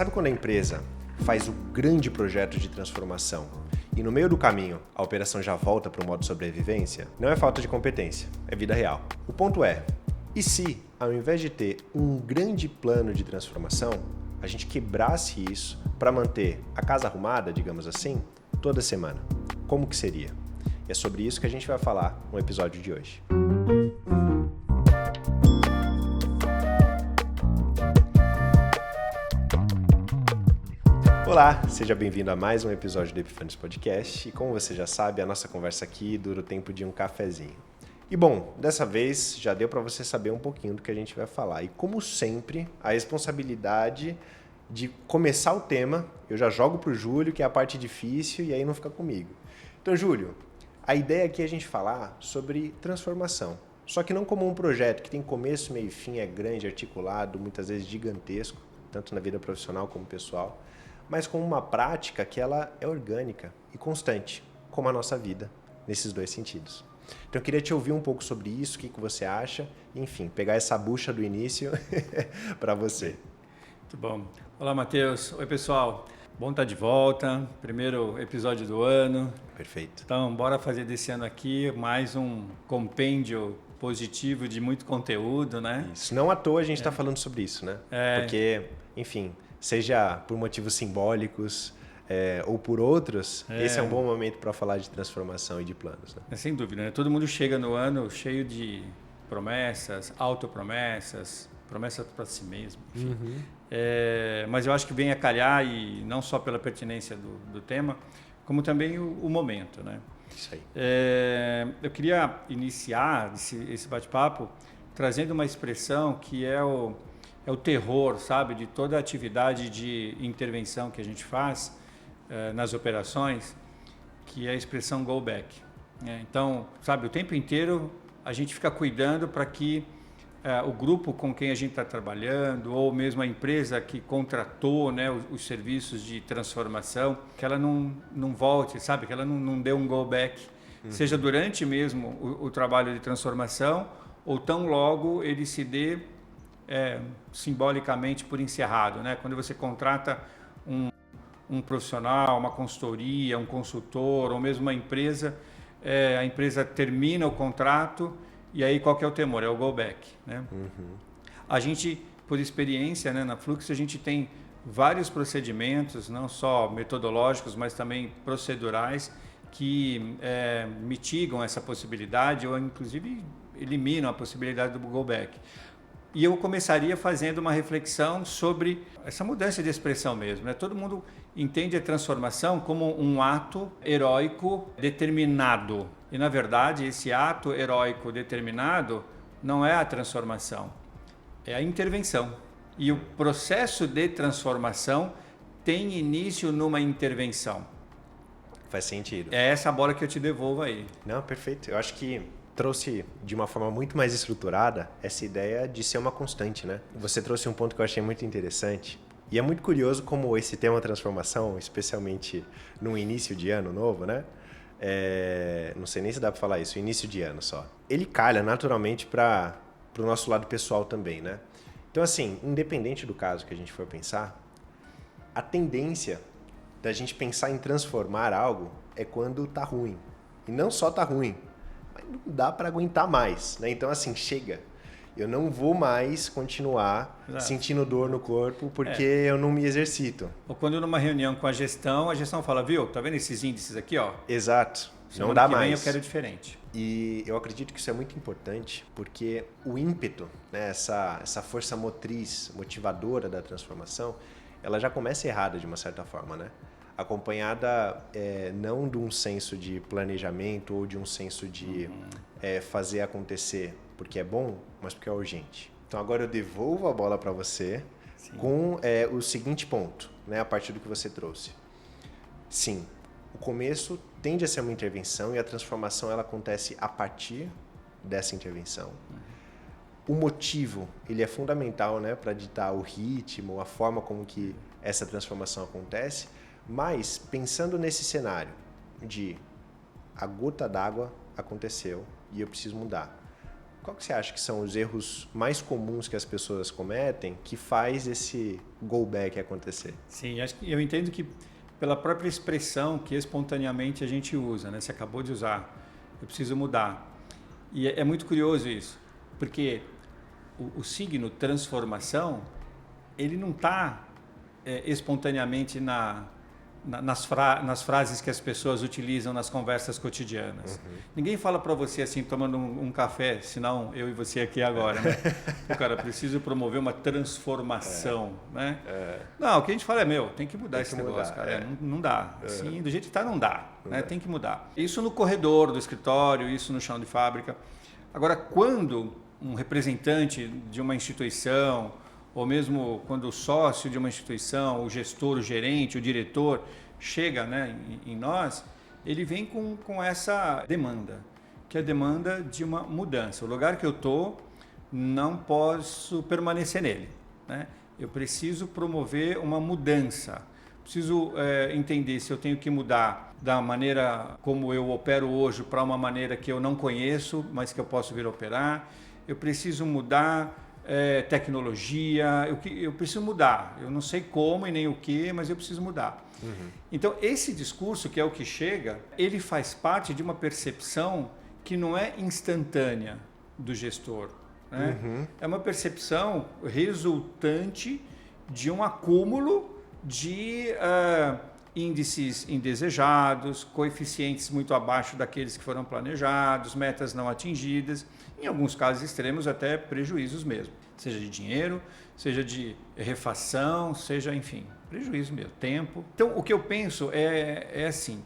Sabe quando a empresa faz o grande projeto de transformação e no meio do caminho a operação já volta para o modo sobrevivência? Não é falta de competência, é vida real. O ponto é, e se ao invés de ter um grande plano de transformação, a gente quebrasse isso para manter a casa arrumada, digamos assim, toda semana? Como que seria? E é sobre isso que a gente vai falar no episódio de hoje. Olá, seja bem-vindo a mais um episódio do Epifanes Podcast e como você já sabe, a nossa conversa aqui dura o tempo de um cafezinho. E bom, dessa vez já deu para você saber um pouquinho do que a gente vai falar e como sempre, a responsabilidade de começar o tema, eu já jogo para o Júlio, que é a parte difícil e aí não fica comigo. Então, Júlio, a ideia aqui é a gente falar sobre transformação, só que não como um projeto que tem começo, meio e fim, é grande, articulado, muitas vezes gigantesco, tanto na vida profissional como pessoal, mas com uma prática que ela é orgânica e constante, como a nossa vida, nesses dois sentidos. Então eu queria te ouvir um pouco sobre isso, o que você acha, enfim, pegar essa bucha do início para você. Muito bom. Olá, Matheus. Oi, pessoal. Bom estar de volta, primeiro episódio do ano. Perfeito. Então, bora fazer desse ano aqui mais um compêndio positivo de muito conteúdo, né? Isso. Não à toa a gente está falando sobre isso, né? Porque, enfim, seja por motivos simbólicos ou por outros, esse é um bom momento para falar de transformação e de planos. Né? Sem dúvida, né? Todo mundo chega no ano cheio de promessas, autopromessas, promessas para si mesmo, enfim. Mas eu acho que vem a calhar, e não só pela pertinência do tema, como também o momento, né? Isso aí. Eu queria iniciar esse bate-papo trazendo uma expressão que é o terror, sabe, de toda a atividade de intervenção que a gente faz nas operações, que é a expressão go back. Então, sabe, o tempo inteiro a gente fica cuidando para que o grupo com quem a gente está trabalhando, ou mesmo a empresa que contratou, né, os serviços de transformação, que ela não volte, sabe, que ela não dê um go back, seja durante mesmo o trabalho de transformação, ou tão logo ele se dê simbolicamente por encerrado, né? Quando você contrata um profissional, uma consultoria, um consultor, ou mesmo uma empresa, a empresa termina o contrato e aí qual que é o temor? É o go back, né? A gente, por experiência, né, na Flux, a gente tem vários procedimentos, não só metodológicos, mas também procedurais, que mitigam essa possibilidade ou inclusive eliminam a possibilidade do go back. E eu começaria fazendo uma reflexão sobre essa mudança de expressão mesmo, né? Todo mundo entende a transformação como um ato heróico determinado. E, na verdade, esse ato heróico determinado não é a transformação, é a intervenção. E o processo de transformação tem início numa intervenção. Faz sentido. É essa bola que eu te devolvo aí. Não, perfeito. Eu acho que trouxe de uma forma muito mais estruturada essa ideia de ser uma constante, né? Você trouxe um ponto que eu achei muito interessante. E é muito curioso como esse tema transformação, especialmente no início de ano novo, né? Não sei nem se dá para falar isso, início de ano só. Ele calha naturalmente para o nosso lado pessoal também, né? Então, assim, independente do caso que a gente for pensar, a tendência da gente pensar em transformar algo é quando tá ruim. E não só tá ruim, mas não dá para aguentar mais, né? Então, assim, chega. Eu não vou mais continuar sentindo dor no corpo porque eu não me exercito. Ou quando numa reunião com a gestão fala, viu, tá vendo esses índices aqui, ó? Exato. Não dá mais. Vem eu quero diferente. E eu acredito que isso é muito importante porque o ímpeto, né, essa força motriz, motivadora da transformação, ela já começa errada de uma certa forma, né? Acompanhada não de um senso de planejamento ou de um senso de fazer acontecer porque é bom, mas porque é urgente. Então agora eu devolvo a bola para você. Sim. Com o seguinte ponto, né, a partir do que você trouxe. Sim, o começo tende a ser uma intervenção e a transformação ela acontece a partir dessa intervenção. O motivo ele é fundamental, né, para ditar o ritmo, a forma como que essa transformação acontece, mas pensando nesse cenário de a gota d'água aconteceu e eu preciso mudar. qual que você acha que são os erros mais comuns que as pessoas cometem que faz esse go back acontecer? Sim, eu entendo que pela própria expressão que espontaneamente a gente usa, né? Você acabou de usar, eu preciso mudar. E é muito curioso isso, porque o signo transformação, ele não está espontaneamente nas frases que as pessoas utilizam nas conversas cotidianas. Ninguém fala para você assim, tomando um café, senão eu e você aqui agora, né? Pô, cara, preciso promover uma transformação, né? Não, o que a gente fala é, tem que mudar esse negócio, cara. Não dá. Assim, do jeito que está, não dá. Né? Tem que mudar. Isso no corredor do escritório, isso no chão de fábrica. Agora, quando um representante de uma instituição, ou mesmo quando o sócio de uma instituição, o gestor, o gerente, o diretor, chega, né, em nós, ele vem com essa demanda, que é a demanda de uma mudança. O lugar que eu estou, não posso permanecer nele. Né? Eu preciso promover uma mudança. Preciso entender se eu tenho que mudar da maneira como eu opero hoje para uma maneira que eu não conheço, mas que eu posso vir a operar. Eu preciso mudar tecnologia, eu preciso mudar. Eu não sei como e nem o que, mas eu preciso mudar. Então, esse discurso, que é o que chega, ele faz parte de uma percepção que não é instantânea do gestor. Né? É uma percepção resultante de um acúmulo de índices indesejados, coeficientes muito abaixo daqueles que foram planejados, metas não atingidas, em alguns casos extremos até prejuízos mesmo, seja de dinheiro, seja de refação, seja, enfim, prejuízo mesmo, tempo. Então, o que eu penso é assim,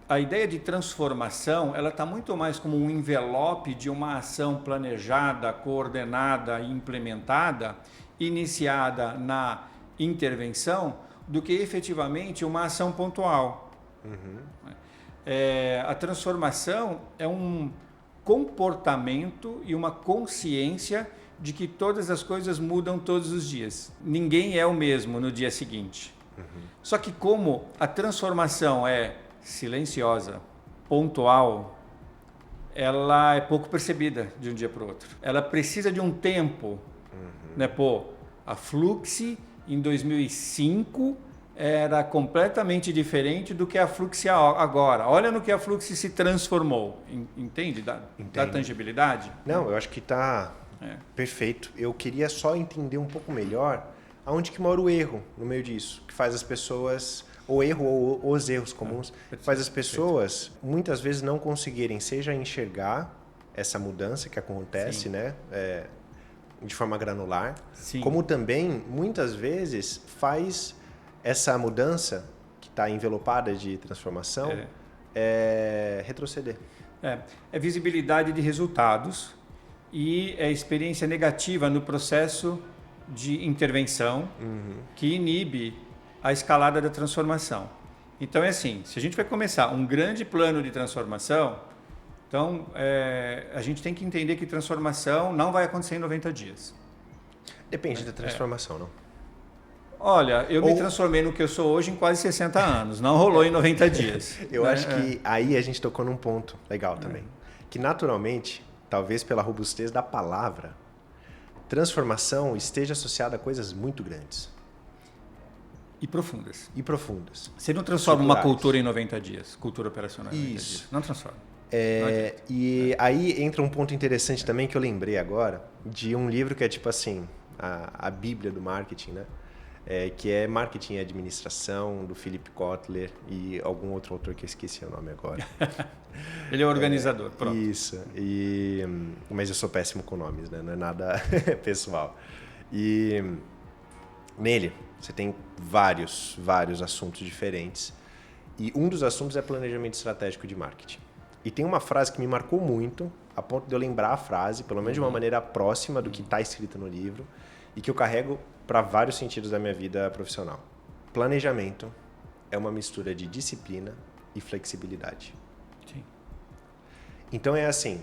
a ideia de transformação, ela está muito mais como um envelope de uma ação planejada, coordenada e implementada, iniciada na intervenção, do que efetivamente uma ação pontual. A transformação é um comportamento e uma consciência de que todas as coisas mudam todos os dias. Ninguém é o mesmo no dia seguinte. Só que como a transformação é silenciosa, pontual, ela é pouco percebida de um dia para o outro. Ela precisa de um tempo. Né? A Fluxy em 2005 era completamente diferente do que a Fluxy agora. Olha no que a Fluxy se transformou. Entende? Da tangibilidade? Não, eu acho que está perfeito. Eu queria só entender um pouco melhor aonde que mora o erro no meio disso, que faz as pessoas, ou erro ou os erros comuns, faz as pessoas muitas vezes não conseguirem, seja enxergar essa mudança que acontece, né? De forma granular, como também muitas vezes faz essa mudança que está envelopada de transformação retroceder. É visibilidade de resultados e é experiência negativa no processo de intervenção que inibe a escalada da transformação. Então é assim, se a gente vai começar um grande plano de transformação, então a gente tem que entender que transformação não vai acontecer em 90 dias. Depende da transformação, não? Olha, eu me transformei no que eu sou hoje em quase 60 anos, não rolou em 90 dias. Eu acho que aí a gente tocou num ponto legal também, que naturalmente, talvez pela robustez da palavra, transformação esteja associada a coisas muito grandes. E profundas. Você não transforma uma cultura em 90 dias, cultura operacional em 90 dias. Não transforma. E aí entra um ponto interessante também que eu lembrei agora, de um livro que é tipo assim, a Bíblia do marketing, né? Que é Marketing e Administração, do Philip Kotler e algum outro autor que eu esqueci o nome agora. Ele é organizador, pronto. Isso, mas eu sou péssimo com nomes, né? Não é nada pessoal. E nele você tem vários assuntos diferentes e um dos assuntos é planejamento estratégico de marketing. E tem uma frase que me marcou muito, a ponto de eu lembrar a frase, pelo menos de uma maneira próxima do que está escrito no livro, e que eu carrego para vários sentidos da minha vida profissional. Planejamento é uma mistura de disciplina e flexibilidade. Sim. Então é assim,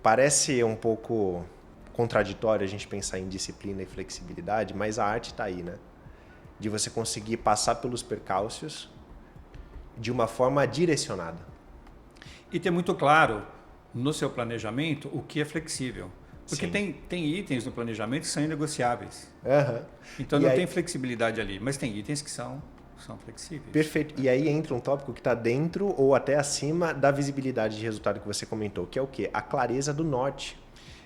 parece um pouco contraditório a gente pensar em disciplina e flexibilidade, mas a arte está aí, né? De você conseguir passar pelos percalços de uma forma direcionada. E ter muito claro no seu planejamento o que é flexível. Porque tem itens no planejamento que são inegociáveis. Uhum. Então não tem flexibilidade ali, mas tem itens que são flexíveis. Perfeito. E aí entra um tópico que está dentro ou até acima da visibilidade de resultado que você comentou, que é o quê? A clareza do norte.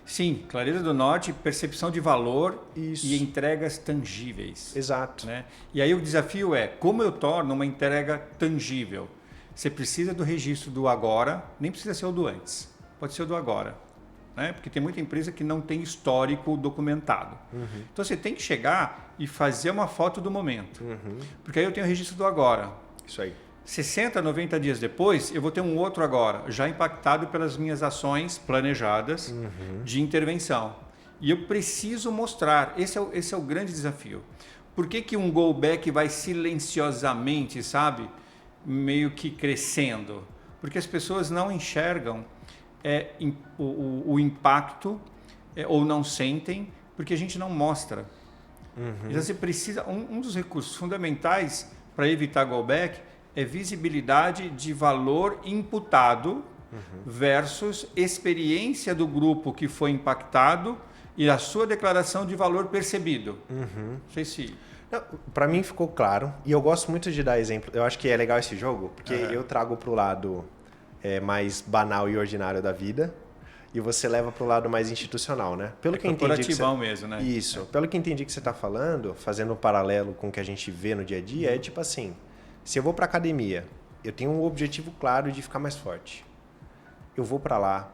Sim, clareza do norte, percepção de valor Isso. e entregas tangíveis. Exato. Né? E aí o desafio é como eu torno uma entrega tangível. Você precisa do registro do agora, nem precisa ser o do antes, pode ser o do agora. Né? Porque tem muita empresa que não tem histórico documentado. Então você tem que chegar e fazer uma foto do momento. Porque aí eu tenho o registro do agora. Isso aí. 60, 90 dias depois, eu vou ter um outro agora, já impactado pelas minhas ações planejadas de intervenção. E eu preciso mostrar, esse é o grande desafio. Por que um go back vai silenciosamente, sabe, meio que crescendo? Porque as pessoas não enxergam o impacto ou não sentem, porque a gente não mostra. Então você precisa, um dos recursos fundamentais para evitar go back é visibilidade de valor imputado versus experiência do grupo que foi impactado e a sua declaração de valor percebido. Não sei se... Para mim ficou claro, e eu gosto muito de dar exemplo. Eu acho que é legal esse jogo, porque eu trago para o lado mais banal e ordinário da vida e você leva para o lado mais institucional, né? Pelo que eu entendi que você... mesmo, né? Isso. Pelo que eu entendi que você está falando, fazendo um paralelo com o que a gente vê no dia a dia, é tipo assim... Se eu vou para academia, eu tenho um objetivo claro de ficar mais forte. Eu vou para lá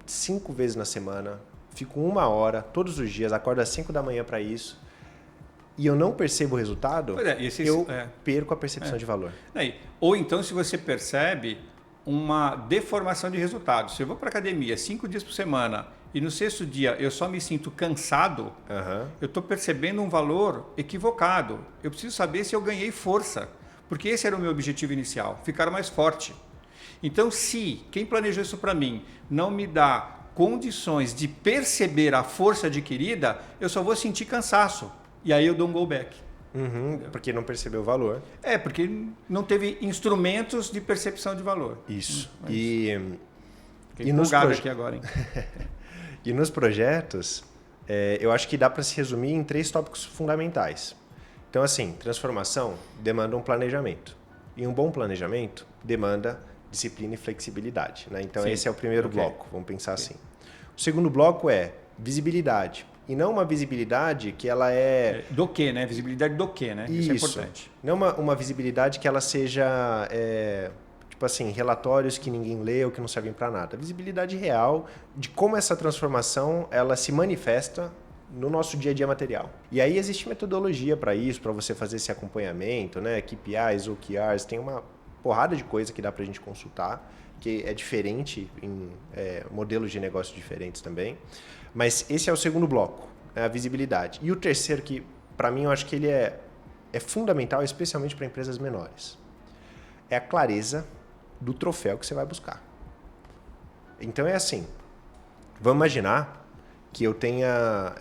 5 vezes na semana, fico 1 hora, todos os dias, acordo às 5 da manhã para isso, e eu não percebo o resultado, eu perco a percepção de valor. Ou então, se você percebe uma deformação de resultado. Se eu vou para academia 5 dias por semana e no 6º dia eu só me sinto cansado, eu estou percebendo um valor equivocado. Eu preciso saber se eu ganhei força. Porque esse era o meu objetivo inicial, ficar mais forte. Então, se quem planejou isso para mim não me dá condições de perceber a força adquirida, eu só vou sentir cansaço. E aí eu dou um go back. Porque não percebeu o valor. Porque não teve instrumentos de percepção de valor. Isso. Fiquei empolgado aqui agora, hein? E nos projetos, eu acho que dá para se resumir em 3 tópicos fundamentais. Então, assim, transformação demanda um planejamento. E um bom planejamento demanda disciplina e flexibilidade. Né? Então, esse é o primeiro bloco, vamos pensar assim. O segundo bloco é visibilidade. E não uma visibilidade que ela é... Do que, né? Visibilidade do que, né? Isso é importante. Não uma visibilidade que ela seja, tipo assim, relatórios que ninguém lê ou que não servem para nada. Visibilidade real de como essa transformação ela se manifesta no nosso dia a dia material. E aí existe metodologia para isso, para você fazer esse acompanhamento, né? KPIs, OKRs, tem uma porrada de coisa que dá para a gente consultar, que é diferente em modelos de negócio diferentes também. Mas esse é o segundo bloco, né? A visibilidade. E o terceiro, que para mim eu acho que ele é fundamental, especialmente para empresas menores, é a clareza do troféu que você vai buscar. Então é assim, vamos imaginar que eu tenha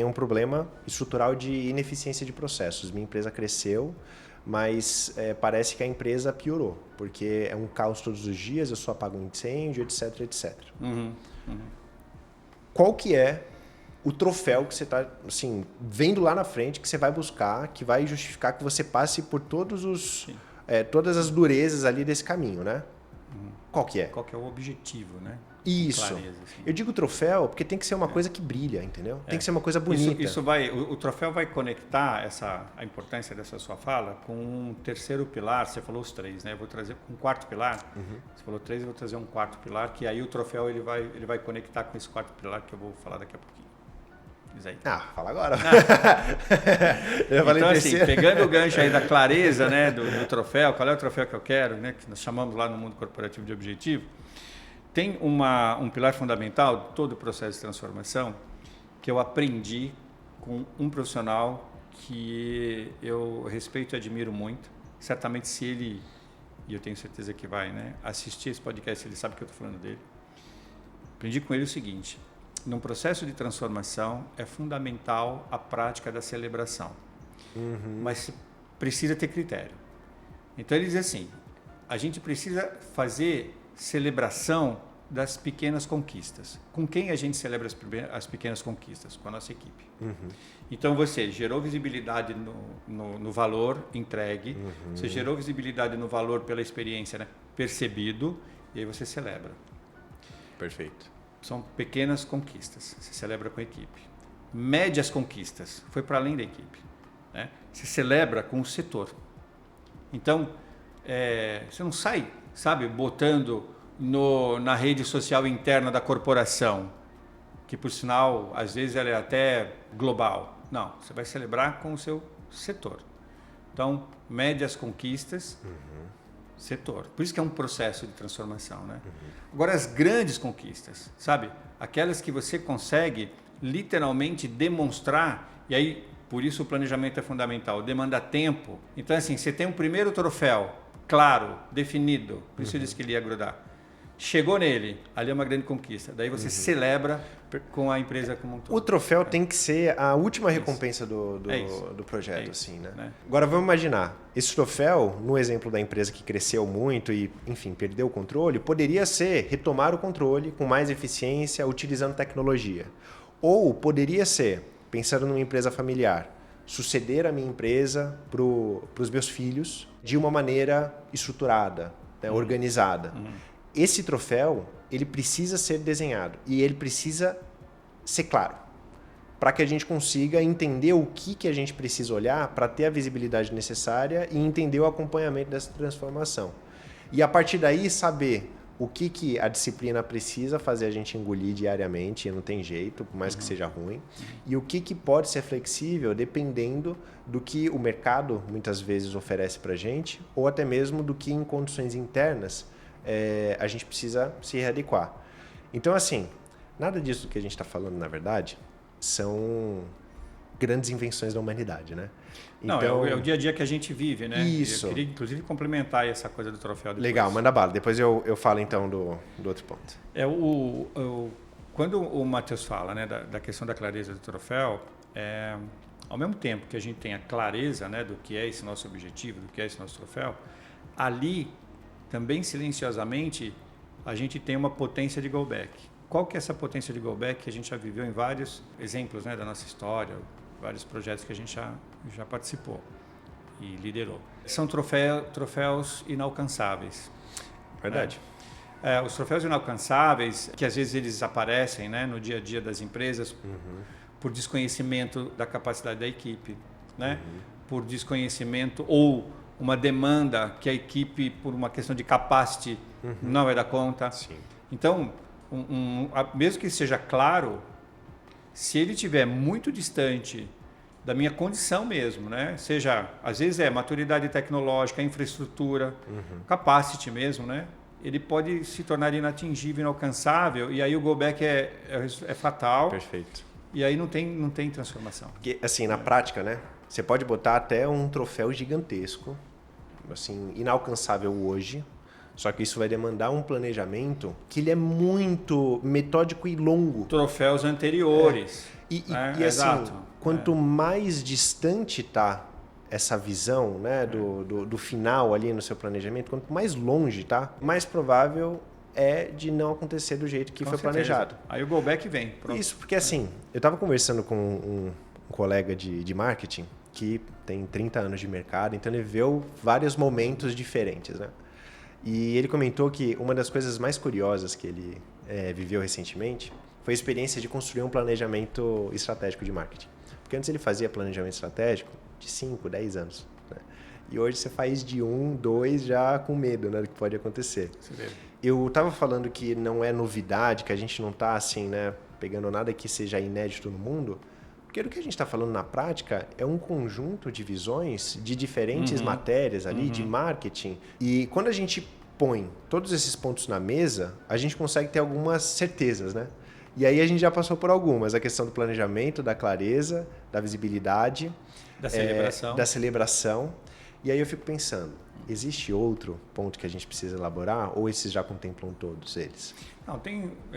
um problema estrutural de ineficiência de processos. Minha empresa cresceu, mas parece que a empresa piorou, porque é um caos todos os dias, eu só apago um incêndio, etc, etc. Qual que é o troféu que você está assim, vendo lá na frente, que você vai buscar, que vai justificar que você passe por todas as durezas ali desse caminho, né? Qual que é? Qual que é o objetivo, né? Isso. Clareza, assim. Eu digo troféu porque tem que ser uma coisa que brilha, entendeu? Tem que ser uma coisa bonita. O troféu vai conectar a importância dessa sua fala com um terceiro pilar. Você falou os 3, né? Eu vou trazer um 4º pilar. Você falou 3, eu vou trazer um 4º pilar, que aí o troféu ele vai conectar com esse 4º pilar que eu vou falar daqui a pouquinho. Diz aí. Fala agora. Então, assim, pegando o gancho aí da clareza, né, do troféu, qual é o troféu que eu quero, né, que nós chamamos lá no mundo corporativo de objetivo, tem um pilar fundamental de todo o processo de transformação que eu aprendi com um profissional que eu respeito e admiro muito. Certamente se ele, e eu tenho certeza que vai, né, assistir esse podcast, ele sabe que eu estou falando dele. Aprendi com ele o seguinte: num processo de transformação é fundamental a prática da celebração, mas precisa ter critério. Então ele diz assim, a gente precisa fazer celebração das pequenas conquistas. Com quem a gente celebra as pequenas conquistas? Com a nossa equipe. Então, você gerou visibilidade no valor entregue, você gerou visibilidade no valor pela experiência, né, percebido, e aí você celebra. Perfeito. São pequenas conquistas, você celebra com a equipe. Médias conquistas, foi para além da equipe. Né? Você celebra com o setor. Então, você não sai, sabe, botando na rede social interna da corporação, que por sinal, às vezes ela é até global. Não, você vai celebrar com o seu setor. Então, médias conquistas, setor. Por isso que é um processo de transformação, né? Agora, as grandes conquistas, sabe? Aquelas que você consegue literalmente demonstrar, e aí, por isso o planejamento é fundamental, demanda tempo. Então, assim, você tem um primeiro troféu, claro, definido, por isso eu disse que ele ia grudar. Chegou nele, ali é uma grande conquista. Daí você celebra com a empresa como um todo. O troféu tem que ser a última recompensa do projeto, assim, né? Agora vamos imaginar, esse troféu, no exemplo da empresa que cresceu muito e, enfim, perdeu o controle, poderia ser retomar o controle com mais eficiência, utilizando tecnologia. Ou poderia ser, pensando numa empresa familiar, suceder a minha empresa para os meus filhos de uma maneira estruturada, né, organizada. Esse troféu, ele precisa ser desenhado e ele precisa ser claro, para que a gente consiga entender o que a gente precisa olhar para ter a visibilidade necessária e entender o acompanhamento dessa transformação. E a partir daí saber o que a disciplina precisa fazer a gente engolir diariamente, e não tem jeito, por mais que seja ruim, e o que pode ser flexível dependendo do que o mercado muitas vezes oferece para a gente, ou até mesmo do que em condições internas a gente precisa se readequar. Então, assim, nada disso que a gente está falando, na verdade, são grandes invenções da humanidade, né? Não, então, é o dia a dia que a gente vive, né? Isso. Eu queria, inclusive, complementar essa coisa do troféu depois. Legal, manda bala. Depois eu falo, então, do outro ponto. Quando o Matheus fala, né, da questão da clareza do troféu, ao mesmo tempo que a gente tem a clareza, né, do que é esse nosso objetivo, do que é esse nosso troféu, ali também silenciosamente a gente tem uma potência de go back. Qual que é essa potência de go back que a gente já viveu em vários exemplos, né, da nossa história, vários projetos que a gente já participou e liderou? São troféus inalcançáveis. Verdade. Os troféus inalcançáveis, que às vezes eles aparecem, né, no dia a dia das empresas por desconhecimento da capacidade da equipe, né, por desconhecimento ou uma demanda que a equipe, por uma questão de capacity, não vai dar conta. Sim. Então, mesmo que seja claro, se ele estiver muito distante da minha condição mesmo, né? Seja, às vezes maturidade tecnológica, infraestrutura, capacity mesmo, né? Ele pode se tornar inatingível, inalcançável, e aí o go back é fatal. Perfeito. E aí não tem transformação. Porque, assim, na prática, né? Você pode botar até um troféu gigantesco, assim, inalcançável hoje, só que isso vai demandar um planejamento que ele é muito metódico e longo. Troféus anteriores. E assim, exato. Quanto mais distante está essa visão, né, do final ali no seu planejamento, quanto mais longe está, mais provável é de não acontecer do jeito que foi planejado. Aí o go back vem. Pronto. Isso, porque assim, eu estava conversando com um colega de marketing que tem 30 anos de mercado, então ele viveu vários momentos diferentes, né? E ele comentou que uma das coisas mais curiosas que ele viveu recentemente foi a experiência de construir um planejamento estratégico de marketing. Porque antes ele fazia planejamento estratégico de 5, 10 anos, né? E hoje você faz de 1, 2 já com medo, né, do que pode acontecer. Eu estava falando que não é novidade, que a gente não está assim, né, pegando nada que seja inédito no mundo, porque o que a gente está falando na prática é um conjunto de visões de diferentes matérias ali, de marketing. E quando a gente põe todos esses pontos na mesa, a gente consegue ter algumas certezas, né? E aí a gente já passou por algumas. A questão do planejamento, da clareza, da visibilidade. Da celebração. E aí eu fico pensando, existe outro ponto que a gente precisa elaborar ou esses já contemplam todos eles? Não,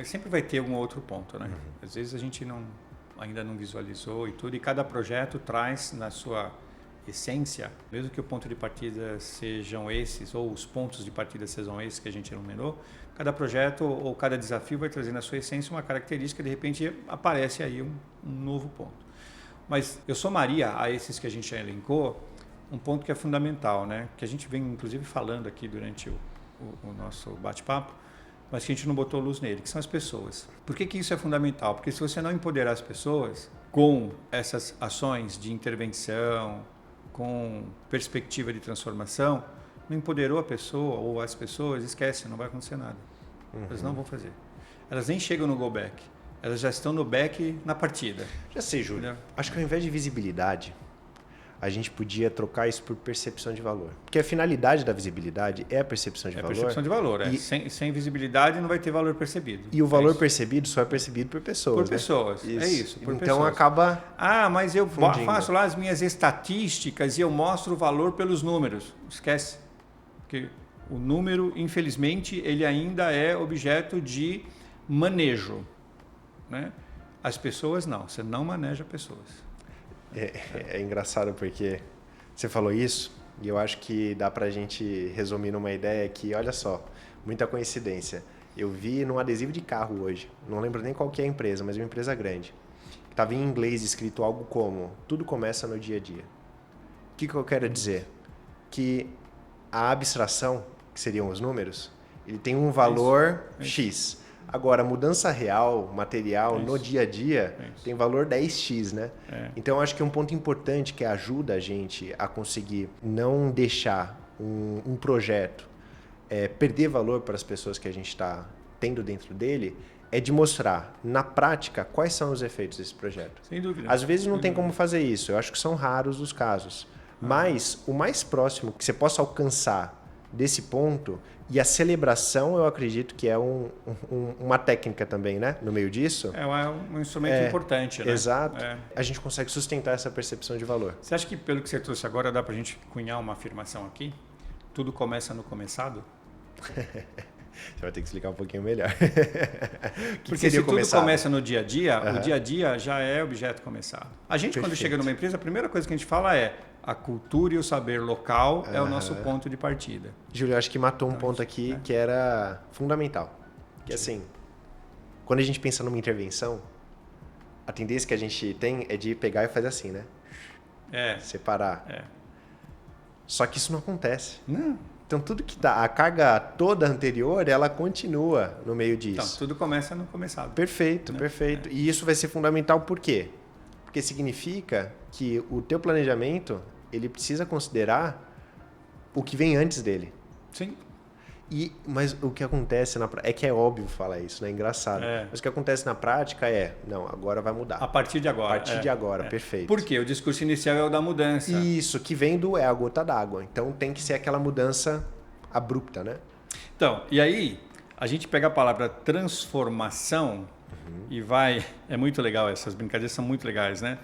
sempre vai ter um outro ponto, né? Às vezes a gente ainda não visualizou e tudo, e cada projeto traz na sua essência, mesmo que o ponto de partida sejam esses, ou os pontos de partida sejam esses que a gente enumerou, cada projeto ou cada desafio vai trazer na sua essência uma característica, de repente aparece aí um novo ponto. Mas eu somaria a esses que a gente já elencou um ponto que é fundamental, né? Que a gente vem inclusive falando aqui durante o nosso bate-papo, mas que a gente não botou luz nele, que são as pessoas. Por que isso é fundamental? Porque se você não empoderar as pessoas com essas ações de intervenção, com perspectiva de transformação, não empoderou a pessoa ou as pessoas, esquece, não vai acontecer nada. Elas não vão fazer. Elas nem chegam no go back, elas já estão no back na partida. Já sei, Júlio. Acho que ao invés de visibilidade, a gente podia trocar isso por percepção de valor. Porque a finalidade da visibilidade é a percepção de valor. É a percepção de valor. E sem visibilidade não vai ter valor percebido. E o valor percebido só é percebido por pessoas. Por pessoas. Isso. É isso. Por então pessoas. Acaba. Mas eu fundindo. Faço lá as minhas estatísticas e eu mostro o valor pelos números. Esquece. Porque o número, infelizmente, ele ainda é objeto de manejo. Né? As pessoas não. Você não maneja pessoas. É engraçado porque você falou isso e eu acho que dá pra gente resumir numa ideia que, olha só, muita coincidência. Eu vi num adesivo de carro hoje, não lembro nem qual que é a empresa, mas uma empresa grande. Estava em inglês escrito algo como: tudo começa no dia a dia. O que eu quero dizer? Que a abstração, que seriam os números, ele tem um valor X. Agora, a mudança real, material, no dia a dia, tem valor 10x, né? Então, eu acho que é um ponto importante que ajuda a gente a conseguir não deixar um projeto perder valor para as pessoas que a gente está tendo dentro dele, é de mostrar, na prática, quais são os efeitos desse projeto. Sem dúvida. Às vezes não tem como fazer isso, eu acho que são raros os casos. Mas o mais próximo que você possa alcançar desse ponto, e a celebração eu acredito que é uma técnica também, né? No meio disso. É um instrumento importante, né? Exato. A gente consegue sustentar essa percepção de valor. Você acha que pelo que você trouxe agora dá pra gente cunhar uma afirmação aqui? Tudo começa no começado? Você vai ter que explicar um pouquinho melhor. Porque se tudo começa no dia a dia, o dia a dia já é objeto começado. A gente, quando chega numa empresa, a primeira coisa que a gente fala é: a cultura e o saber local é o nosso ponto de partida. Júlio, acho que matou um ponto aqui que era fundamental. Que assim, quando a gente pensa numa intervenção, a tendência que a gente tem é de pegar e fazer assim, né? Separar. Só que isso não acontece. Não. Então, tudo que tá, a carga toda anterior, ela continua no meio disso. Então, tudo começa no começado. Perfeito, perfeito. E isso vai ser fundamental por quê? Porque significa que o teu planejamento, ele precisa considerar o que vem antes dele. Sim. Mas o que acontece é que é óbvio falar isso, né? Engraçado. Mas o que acontece na prática não, agora vai mudar. A partir de agora. A partir de agora, perfeito. Por quê? O discurso inicial é o da mudança. Isso, que vem a gota d'água. Então tem que ser aquela mudança abrupta, né? Então, e aí a gente pega a palavra transformação e vai... É muito legal, essas brincadeiras são muito legais, né?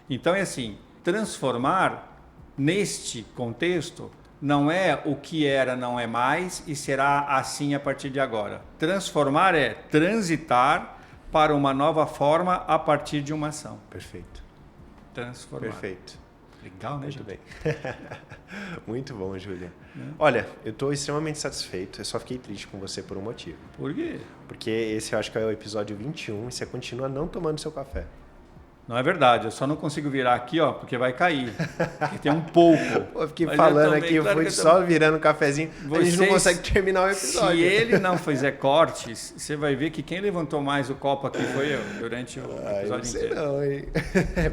Então é assim, transformar neste contexto não é o que era, não é mais e será assim a partir de agora. Transformar é transitar para uma nova forma a partir de uma ação. Perfeito. Transformar. Perfeito. Legal, né, Muito gente? bem. Muito bom, Júlia. Olha, eu estou extremamente satisfeito. Eu só fiquei triste com você por um motivo. Por quê? Porque esse eu acho que é o episódio 21 e você continua não tomando seu café. Não é verdade, eu só não consigo virar aqui, ó, porque vai cair. Porque tem um pouco. Eu fiquei falando aqui, eu fui só virando um cafezinho, a gente não consegue terminar o episódio. Se ele não fizer cortes, você vai ver que quem levantou mais o copo aqui foi eu, durante o episódio inteiro. Não, hein?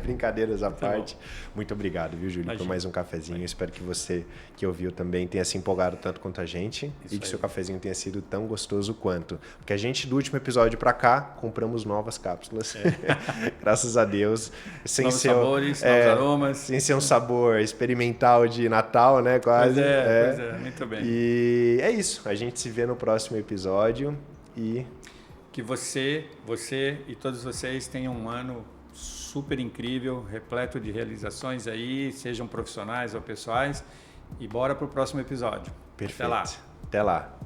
Brincadeiras à parte. Muito obrigado, viu, Júlio, por mais um cafezinho. Eu espero que você que ouviu também tenha se empolgado tanto quanto a gente e que seu cafezinho tenha sido tão gostoso quanto. Porque a gente, do último episódio para cá, compramos novas cápsulas. Graças a Deus. Sem novos ser, sabores, novos aromas. Sem ser um sabor experimental de Natal, né? Quase. Pois é, muito bem. E é isso. A gente se vê no próximo episódio e... Que você e todos vocês tenham um ano super incrível, repleto de realizações aí, sejam profissionais ou pessoais. E bora pro próximo episódio. Perfeito. Até lá. Até lá.